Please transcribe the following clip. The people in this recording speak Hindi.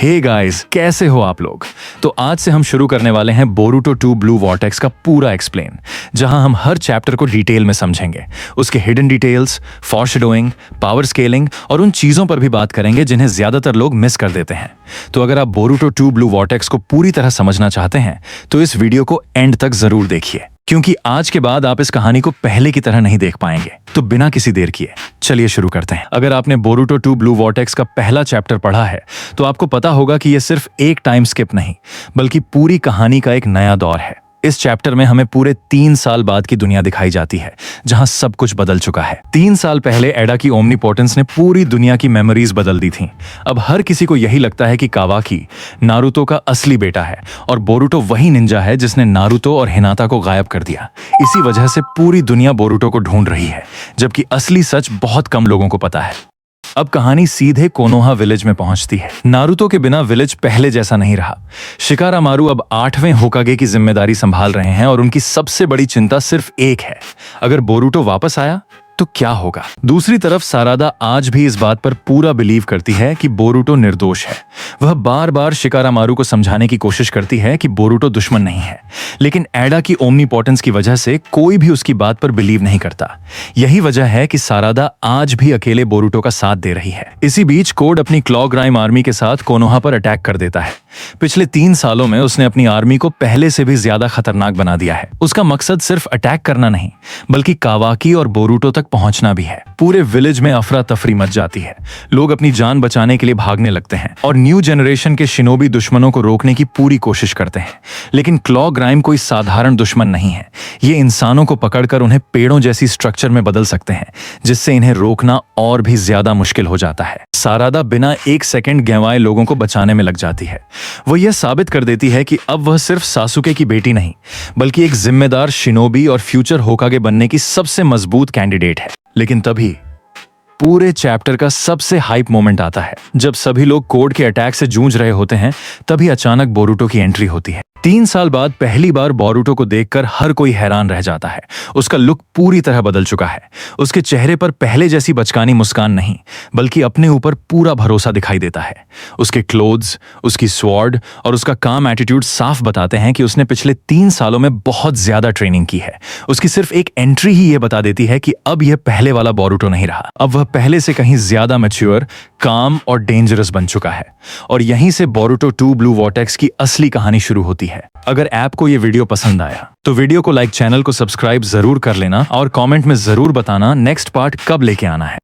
हे गाइस, कैसे हो आप लोग। तो आज से हम शुरू करने वाले हैं बोरुटो 2 ब्लू वॉर्टेक्स का पूरा एक्सप्लेन, जहां हम हर चैप्टर को डिटेल में समझेंगे, उसके हिडन डिटेल्स, फॉरशैडोइंग, पावर स्केलिंग और उन चीजों पर भी बात करेंगे जिन्हें ज्यादातर लोग मिस कर देते हैं। तो अगर आप बोरुटो 2 ब्लू वॉर्टेक्स को पूरी तरह समझना चाहते हैं तो इस वीडियो को एंड तक जरूर देखिए, क्योंकि आज के बाद आप इस कहानी को पहले की तरह नहीं देख पाएंगे। तो बिना किसी देर किए चलिए शुरू करते हैं। अगर आपने बोरुटो 2 ब्लू वॉर्टेक्स का पहला चैप्टर पढ़ा है तो आपको पता होगा कि यह सिर्फ एक टाइम स्किप नहीं बल्कि पूरी कहानी का एक नया दौर है। इस चैप्टर में हमें पूरे 3 साल बाद की दुनिया दिखाई जाती है, जहां सब कुछ बदल चुका है। 3 साल पहले एडा की ओमनीपोटेंस ने पूरी दुनिया की मेमोरीज बदल दी थीं। अब हर किसी को यही लगता है कि कावाकी नारुतो का असली बेटा है और बोरुटो वही निंजा है जिसने नारुतो और हिनाता को गायब कर दिया। इसी वजह से पूरी दुनिया बोरुटो को ढूंढ रही है, जबकि असली सच बहुत कम लोगों को पता है। अब कहानी सीधे कोनोहा विलेज में पहुंचती है। नारुतो के बिना विलेज पहले जैसा नहीं रहा। शिकारामारू अब 8वें होकागे की जिम्मेदारी संभाल रहे हैं और उनकी सबसे बड़ी चिंता सिर्फ एक है, अगर बोरुटो वापस आया तो क्या होगा। दूसरी तरफ सारादा आज भी इस बात पर पूरा बिलीव करती है कि बोरुटो निर्दोष है। वह बार बार शिकारामारू को समझाने की कोशिश करती है कि बोरुटो दुश्मन नहीं है, लेकिन एडा की ओमनीपोटेंस की वजह से कोई भी उसकी बात पर बिलीव नहीं करता। यही वजह है कि सारादा आज भी अकेले बोरुटो का साथ दे रही है। इसी बीच कोड अपनी क्लॉग्राइम आर्मी के साथ कोनोहा पर अटैक कर देता है। पिछले 3 सालों में उसने अपनी आर्मी को पहले से भी ज्यादा खतरनाक बना दिया है। उसका मकसद सिर्फ अटैक करना नहीं बल्कि कावाकी और बोरुटो तक पहुंचना भी है। पूरे विलेज में अफरा तफरी मच जाती है। लोग अपनी जान बचाने के लिए भागने लगते हैं और न्यू जनरेशन के शिनोबी दुश्मनों को रोकने की पूरी कोशिश करते हैं। लेकिन क्लॉग्राइम कोई साधारण दुश्मन नहीं है। ये इंसानों को पकड़कर उन्हें पेड़ों जैसी स्ट्रक्चर में बदल सकते हैं, जिससे इन्हें रोकना और भी ज्यादा मुश्किल हो जाता है। सारादा बिना 1 सेकंड गंवाए लोगों को बचाने में लग जाती है। वो यह साबित कर देती है कि अब वह सिर्फ सासुके की बेटी नहीं बल्कि एक जिम्मेदार शिनोबी और फ्यूचर होकागे बनने की सबसे मजबूत कैंडिडेट है। लेकिन तभी पूरे चैप्टर का सबसे हाइप मोमेंट आता है। जब सभी लोग कोड के अटैक से जूझ रहे होते हैं, तभी अचानक बोरुटो की एंट्री होती है। 3 साल बाद पहली बार बोरुटो को देखकर हर कोई हैरान रह जाता है। उसका लुक पूरी तरह बदल चुका है। उसके चेहरे पर पहले जैसी बचकानी मुस्कान नहीं बल्कि अपने ऊपर पूरा भरोसा दिखाई देता है। उसके क्लोथ्स, उसकी स्वॉर्ड और उसका काम एटीट्यूड साफ बताते हैं कि उसने पिछले 3 सालों में बहुत ज्यादा ट्रेनिंग की है। उसकी सिर्फ एक एंट्री ही यह बता देती है कि अब यह पहले वाला बोरुटो नहीं रहा। अब वह पहले से कहीं ज्यादा मैच्योर, काम और डेंजरस बन चुका है। और यहीं से बोरुटो 2 ब्लू वॉर्टेक्स की असली कहानी शुरू होती है। अगर आपको ये वीडियो पसंद आया तो वीडियो को लाइक, चैनल को सब्सक्राइब जरूर कर लेना और कमेंट में जरूर बताना नेक्स्ट पार्ट कब लेके आना है।